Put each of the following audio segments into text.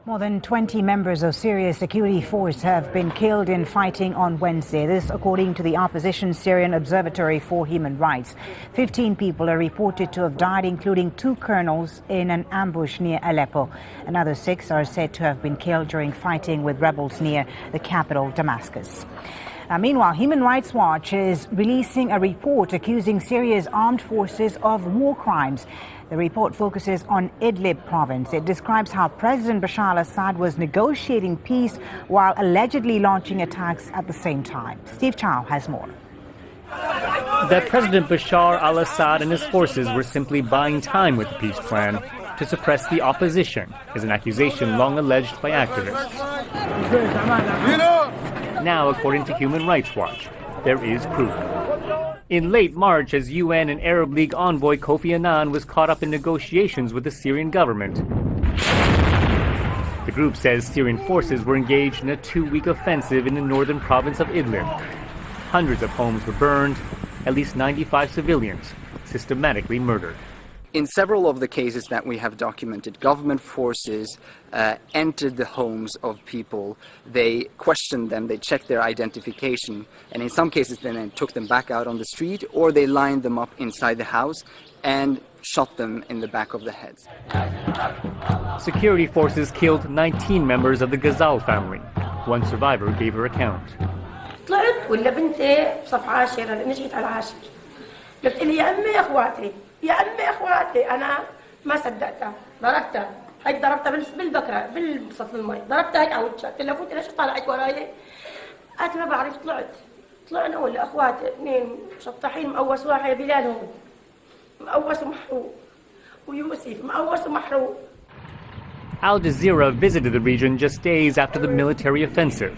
More than 20 members of Syria's security force have been killed in fighting on Wednesday. This according to the opposition Syrian Observatory for Human Rights. 15 people are reported to have died, including 2 colonels in an ambush near Aleppo. Another 6 are said to have been killed during fighting with rebels near the capital, Damascus. Meanwhile, Human Rights Watch is releasing a report accusing Syria's armed forces of war crimes. The report focuses on Idlib province. It describes how President Bashar al-Assad was negotiating peace while allegedly launching attacks at the same time. Steve Chow has more. That President Bashar al-Assad and his forces were simply buying time with the peace plan to suppress the opposition is an accusation long alleged by activists. Now, according to Human Rights Watch, there is proof. In late March, as UN and Arab League envoy Kofi Annan was caught up in negotiations with the Syrian government, the group says Syrian forces were engaged in a 2-week offensive in the northern province of Idlib. Hundreds of homes were burned, at least 95 civilians systematically murdered. In several of the cases that we have documented, government forces entered the homes of people. They questioned them, they checked their identification, and in some cases then took them back out on the street, or they lined them up inside the house and shot them in the back of the heads. Security forces killed 19 members of the Ghazal family. One survivor gave her account. طلعت ولا بنتي صف 10 لأني جيت على 10 قلت لي يا أمي يا أخواتي يا أمي يا أخواتي أنا ما صدقتها ضربتها هيك ضربتها بالبكرة بالصف المي ضربتها هيك على وجهها قلت لها فوتي ليش طالعت وراي قالت ما بعرف طلعنا ولا أخواتي اثنين شطاحين مقوس واحد بلال هون مقوس ومحروق ويوسف مقوس ومحروق. Al Jazeera visited the region just days after the military offensive.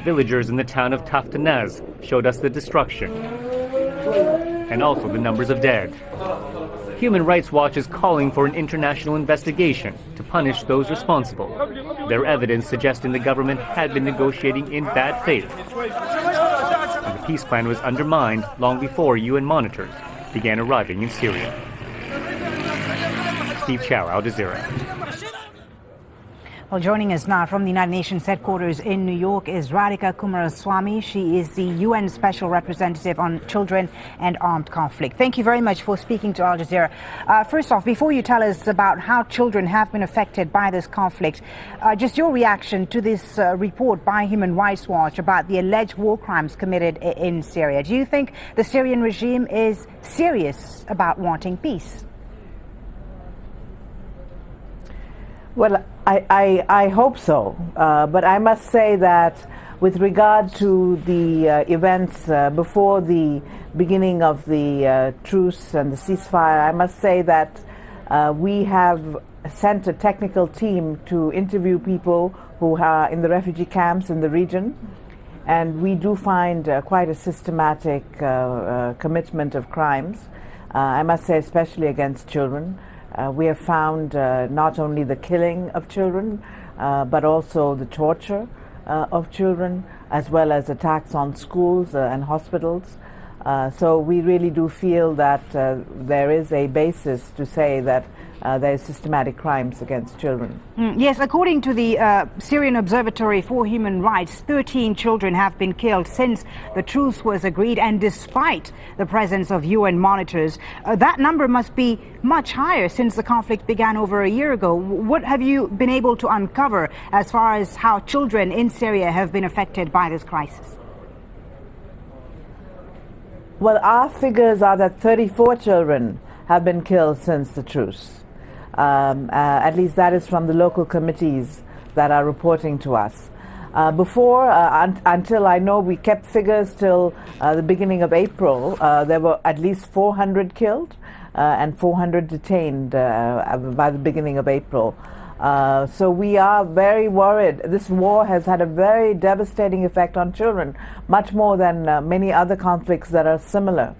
Villagers in the town of Taftanaz showed us the destruction and also the numbers of dead. Human Rights Watch is calling for an international investigation to punish those responsible. Their evidence suggesting the government had been negotiating in bad faith. And the peace plan was undermined long before UN monitors began arriving in Syria. Steve Chow, Al Jazeera. Well, joining us now from the United Nations headquarters in New York is Radhika Kumaraswamy. She is the UN Special Representative on Children and Armed Conflict. Thank you very much for speaking to Al Jazeera. First off, before you tell us about how children have been affected by this conflict, just your reaction to this report by Human Rights Watch about the alleged war crimes committed in Syria. Do you think the Syrian regime is serious about wanting peace? Well, I hope so, but I must say that with regard to the events before the beginning of the truce and the ceasefire, I must say that we have sent a technical team to interview people who are in the refugee camps in the region, and we do find quite a systematic commitment of crimes, I must say especially against children. We have found not only the killing of children, but also the torture of children, as well as attacks on schools and hospitals. So we really do feel that there is a basis to say that there is systematic crimes against children. Yes, according to the Syrian Observatory for Human Rights, 13 children have been killed since the truce was agreed, and despite the presence of UN monitors, that number must be much higher since the conflict began over a year ago. What have you been able to uncover as far as how children in Syria have been affected by this crisis? Well, our figures are that 34 children have been killed since the truce. At least that is from the local committees that are reporting to us. Until I know we kept figures till the beginning of April, there were at least 400 killed and 400 detained by the beginning of April. So we are very worried. This war has had a very devastating effect on children, much more than many other conflicts that are similar.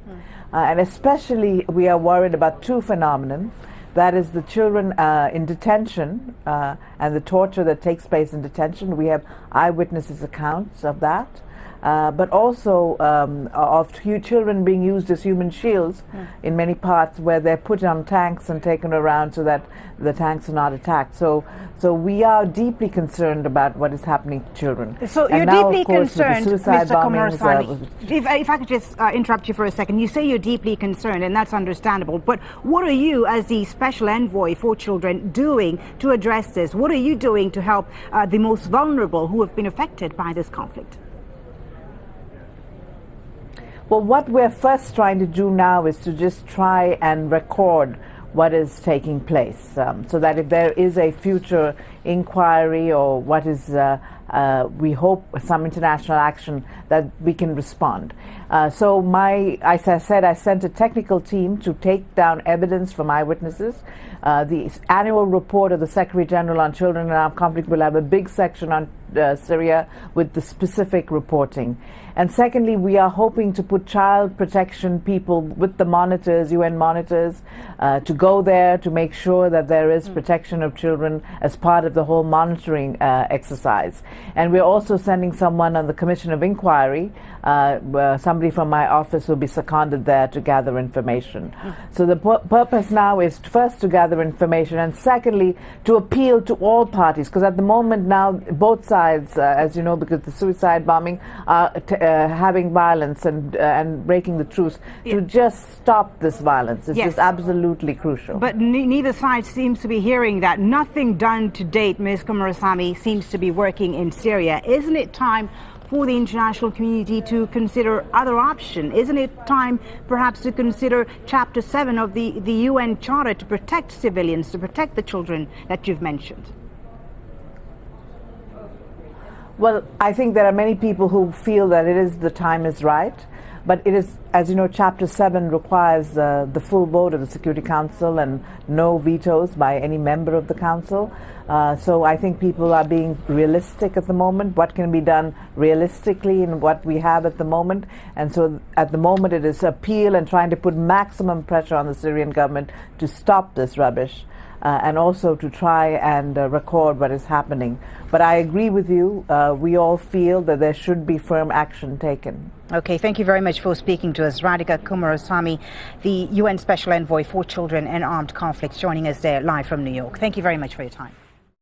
And especially we are worried about two phenomena. That is the children in detention and the torture that takes place in detention. We have eyewitnesses' accounts of that. but also of children being used as human shields in many parts, where they're put on tanks and taken around so that the tanks are not attacked. So we are deeply concerned about what is happening to children. So and you're now, deeply of course, concerned, suicide Mr. bombings, if I could just interrupt you for a second. You say you're deeply concerned, and that's understandable. But what are you, as the Special Envoy for Children, doing to address this? What are you doing to help the most vulnerable who have been affected by this conflict? Well, what we're first trying to do now is to just try and record what is taking place, so that if there is a future inquiry or what is, we hope, some international action, that we can respond. So as I said, I sent a technical team to take down evidence from eyewitnesses. The annual report of the Secretary-General on Children in Armed Conflict will have a big section on Syria with the specific reporting. And secondly, we are hoping to put child protection people with the monitors, UN monitors, to go there to make sure that there is protection of children as part of the whole monitoring exercise. And we're also sending someone on the Commission of Inquiry, somebody from my office will be seconded there to gather information. So the purpose now is first to gather information, and secondly to appeal to all parties, because at the moment now both sides, as you know, because the suicide bombing are having violence and breaking the truce, to just stop this violence. It's just absolutely crucial. But neither side seems to be hearing that. Nothing done to date, Ms. Kumarasammy, seems to be working in Syria. Isn't it time for the international community to consider other options? Isn't it time perhaps to consider Chapter 7 of the UN Charter to protect civilians, to protect the children that you've mentioned? Well, I think there are many people who feel that the time is right, but it is, as you know, Chapter 7 requires the full vote of the Security Council and no vetoes by any member of the Council. So I think people are being realistic at the moment, what can be done realistically in what we have at the moment. And so at the moment it is appeal and trying to put maximum pressure on the Syrian government to stop this rubbish. And also to try and record what is happening. But I agree with you. We all feel that there should be firm action taken. Okay, thank you very much for speaking to us. Radhika Kumarasammy, the UN Special Envoy for Children and Armed Conflicts, joining us there live from New York. Thank you very much for your time.